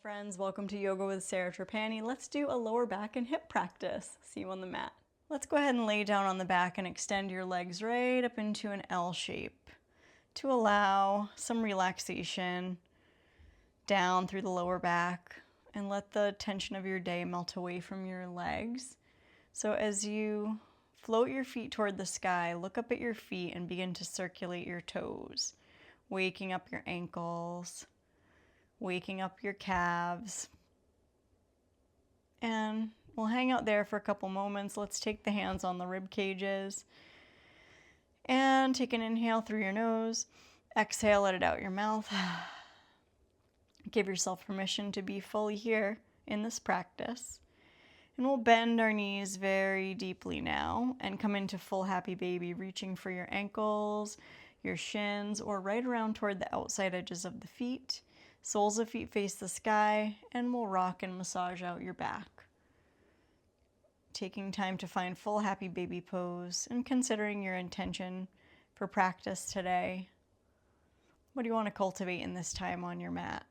friends, welcome to Yoga with Sarah Trapani. Let's do a lower back and hip practice. See you on the mat. Let's go ahead and lay down on the back and extend your legs right up into an L shape to allow some relaxation down through the lower back and let the tension of your day melt away from your legs. So as you float your feet toward the sky, look up at your feet and begin to circulate your toes, waking up your ankles, waking up your calves. And we'll hang out there for a couple moments. Let's take the hands on the rib cages and take an inhale through your nose. Exhale, let it out your mouth. Give yourself permission to be fully here in this practice. And we'll bend our knees very deeply now and come into full happy baby, reaching for your ankles, your shins, or right around toward the outside edges of the feet. Soles of feet face the sky, and we'll rock and massage out your back. Taking time to find full happy baby pose and considering your intention for practice today. What do you want to cultivate in this time on your mat?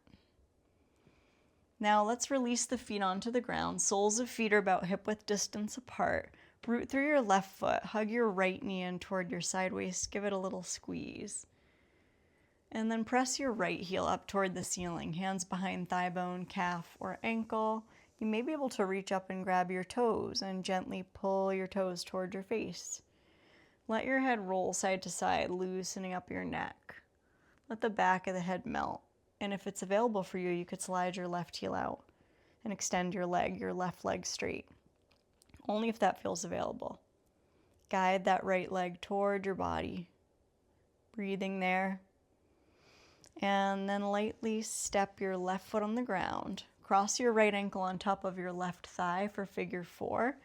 Now let's release the feet onto the ground. Soles of feet are about hip-width distance apart. Root through your left foot. Hug your right knee in toward your side waist. Give it a little squeeze. And then press your right heel up toward the ceiling, hands behind thigh bone, calf, or ankle. You may be able to reach up and grab your toes and gently pull your toes toward your face. Let your head roll side to side, loosening up your neck. Let the back of the head melt. And if it's available for you, you could slide your left heel out and extend your left leg straight. Only if that feels available. Guide that right leg toward your body. Breathing there. And then lightly step your left foot on the ground. Cross your right ankle on top of your left thigh for figure 4.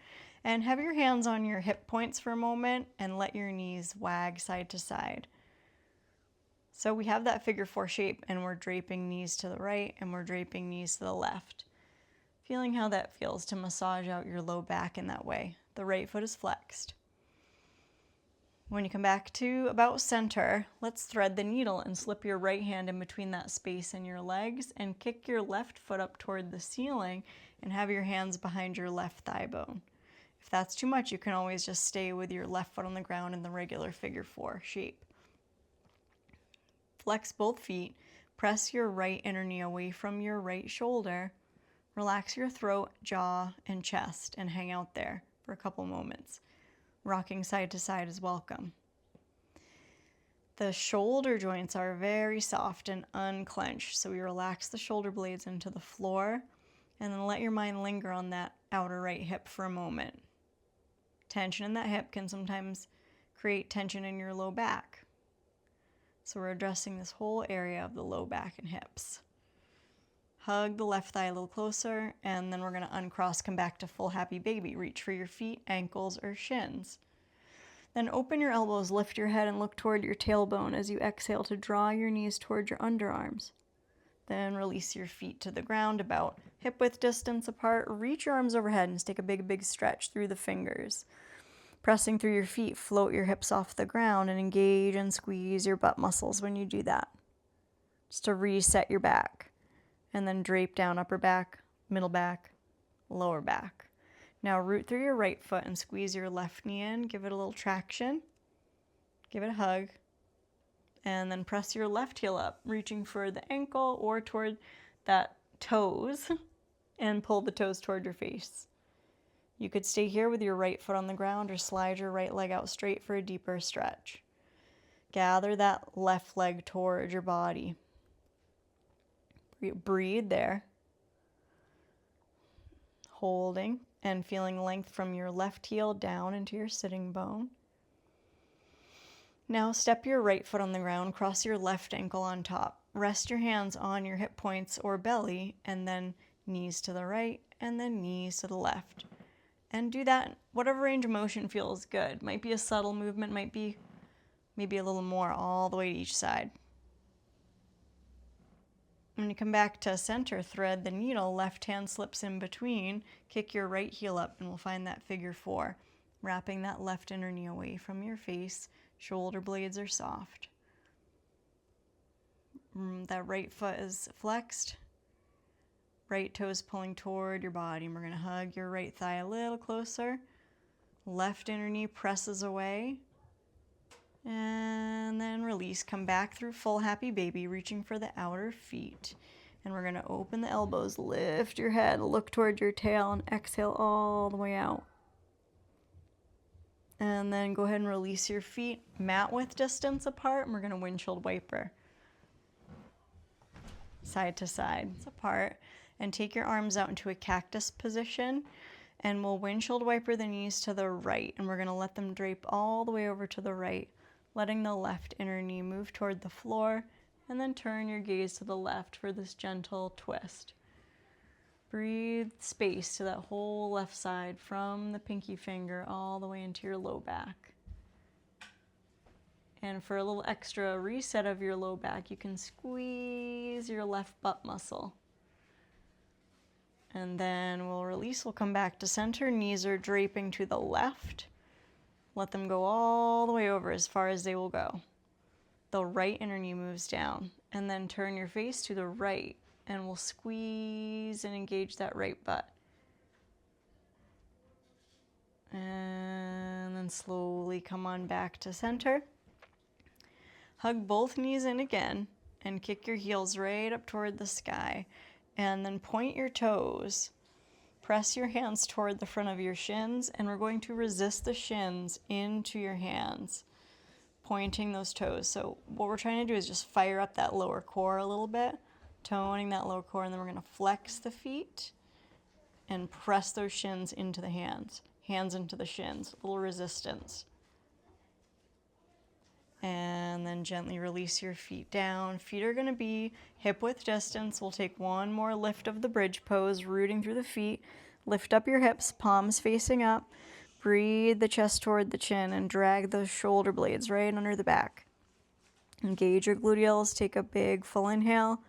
And have your hands on your hip points for a moment and let your knees wag side to side. So we have that figure 4 shape and we're draping knees to the right and we're draping knees to the left. Feeling how that feels to massage out your low back in that way. The right foot is flexed. When you come back to about center, let's thread the needle and slip your right hand in between that space in your legs and kick your left foot up toward the ceiling and have your hands behind your left thigh bone. If that's too much, you can always just stay with your left foot on the ground in the regular figure 4 shape. Flex both feet, press your right inner knee away from your right shoulder, relax your throat, jaw, and chest, and hang out there for a couple moments. Rocking side to side is welcome. The shoulder joints are very soft and unclenched, so we relax the shoulder blades into the floor and then let your mind linger on that outer right hip for a moment. Tension in that hip can sometimes create tension in your low back. So we're addressing this whole area of the low back and hips. Hug the left thigh a little closer, and then we're going to uncross, come back to full happy baby. Reach for your feet, ankles, or shins. Then open your elbows, lift your head, and look toward your tailbone as you exhale to draw your knees toward your underarms. Then release your feet to the ground about hip-width distance apart. Reach your arms overhead and just take a big stretch through the fingers. Pressing through your feet, float your hips off the ground and engage and squeeze your butt muscles when you do that. Just to reset your back. And then drape down upper back, middle back, lower back. Now root through your right foot and squeeze your left knee in. Give it a little traction. Give it a hug. And then press your left heel up, reaching for the ankle or toward that toes, and pull the toes toward your face. You could stay here with your right foot on the ground or slide your right leg out straight for a deeper stretch. Gather that left leg toward your body. Breathe there, holding and feeling length from your left heel down into your sitting bone. Now step your right foot on the ground, cross your left ankle on top. Rest your hands on your hip points or belly, and then knees to the right, and then knees to the left. And do that, whatever range of motion feels good. Might be a subtle movement, might be maybe a little more all the way to each side. When you come back to center, thread the needle, left hand slips in between, kick your right heel up, and we'll find that figure 4. Wrapping that left inner knee away from your face, shoulder blades are soft. That right foot is flexed. Right toes pulling toward your body. And we're going to hug your right thigh a little closer. Left inner knee presses away. And then release. Come back through full happy baby, reaching for the outer feet. And we're going to open the elbows, lift your head, look toward your tail, and exhale all the way out. And then go ahead and release your feet mat width distance apart, and we're going to windshield wiper. Side to side, apart. And take your arms out into a cactus position, and we'll windshield wiper the knees to the right, and we're going to let them drape all the way over to the right, letting the left inner knee move toward the floor, and then turn your gaze to the left for this gentle twist. Breathe space to that whole left side from the pinky finger all the way into your low back. And for a little extra reset of your low back, you can squeeze your left butt muscle. And then we'll release, we'll come back to center. Knees are draping to the left. Let them go all the way over as far as they will go. The right inner knee moves down. And then turn your face to the right, and we'll squeeze and engage that right butt. And then slowly come on back to center. Hug both knees in again, and kick your heels right up toward the sky. And then point your toes. Press your hands toward the front of your shins, and we're going to resist the shins into your hands, pointing those toes. So what we're trying to do is just fire up that lower core a little bit, toning that lower core, and then we're going to flex the feet and press those shins into the hands into the shins, a little resistance. And then gently release your feet down. Feet are going to be hip width distance. We'll take one more lift of the bridge pose, rooting through the feet. Lift up your hips, palms facing up. Breathe the chest toward the chin and drag those shoulder blades right under the back. Engage your gluteals. Take a big full inhale.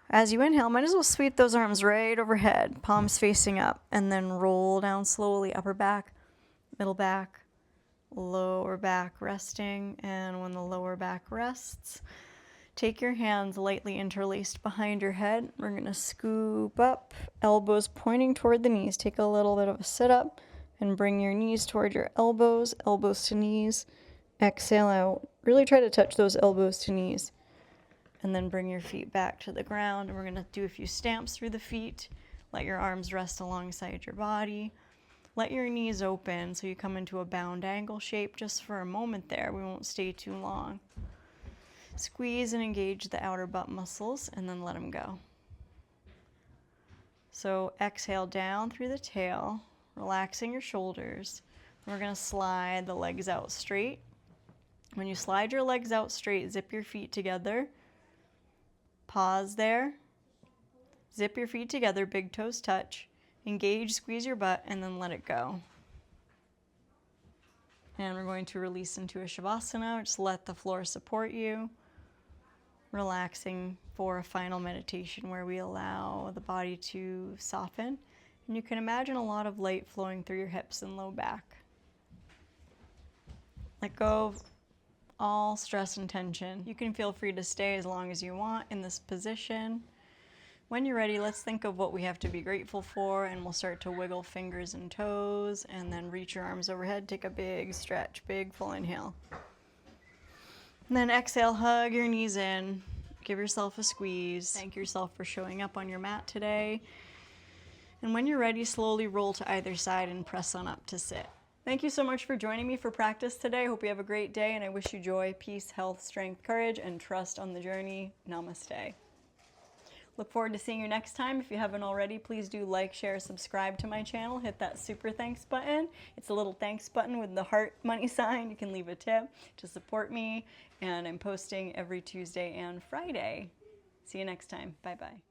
As you inhale, might as well sweep those arms right overhead, palms facing up, and then roll down slowly, upper back, middle back, lower back resting. And when the lower back rests, take your hands lightly interlaced behind your head. We're going to scoop up, elbows pointing toward the knees. Take a little bit of a sit up and bring your knees toward your elbows, elbows to knees. Exhale out. Really try to touch those elbows to knees. And then bring your feet back to the ground. And we're going to do a few stamps through the feet. Let your arms rest alongside your body. Let your knees open so you come into a bound angle shape just for a moment there. We won't stay too long. Squeeze and engage the outer butt muscles and then let them go. So exhale down through the tail, relaxing your shoulders. We're going to slide the legs out straight. When you slide your legs out straight, zip your feet together. Pause there. Zip your feet together, big toes touch. Engage, squeeze your butt, and then let it go. And we're going to release into a Shavasana. Just let the floor support you. Relaxing for a final meditation where we allow the body to soften. And you can imagine a lot of light flowing through your hips and low back. Let go of all stress and tension. You can feel free to stay as long as you want in this position. When you're ready, let's think of what we have to be grateful for, and we'll start to wiggle fingers and toes, and then reach your arms overhead. Take a big stretch, big full inhale. And then exhale, hug your knees in. Give yourself a squeeze. Thank yourself for showing up on your mat today. And when you're ready, slowly roll to either side and press on up to sit. Thank you so much for joining me for practice today. Hope you have a great day, and I wish you joy, peace, health, strength, courage, and trust on the journey. Namaste. Look forward to seeing you next time. If you haven't already, please do like, share, subscribe to my channel. Hit that super thanks button. It's a little thanks button with the heart money sign. You can leave a tip to support me. And I'm posting every Tuesday and Friday. See you next time. Bye-bye.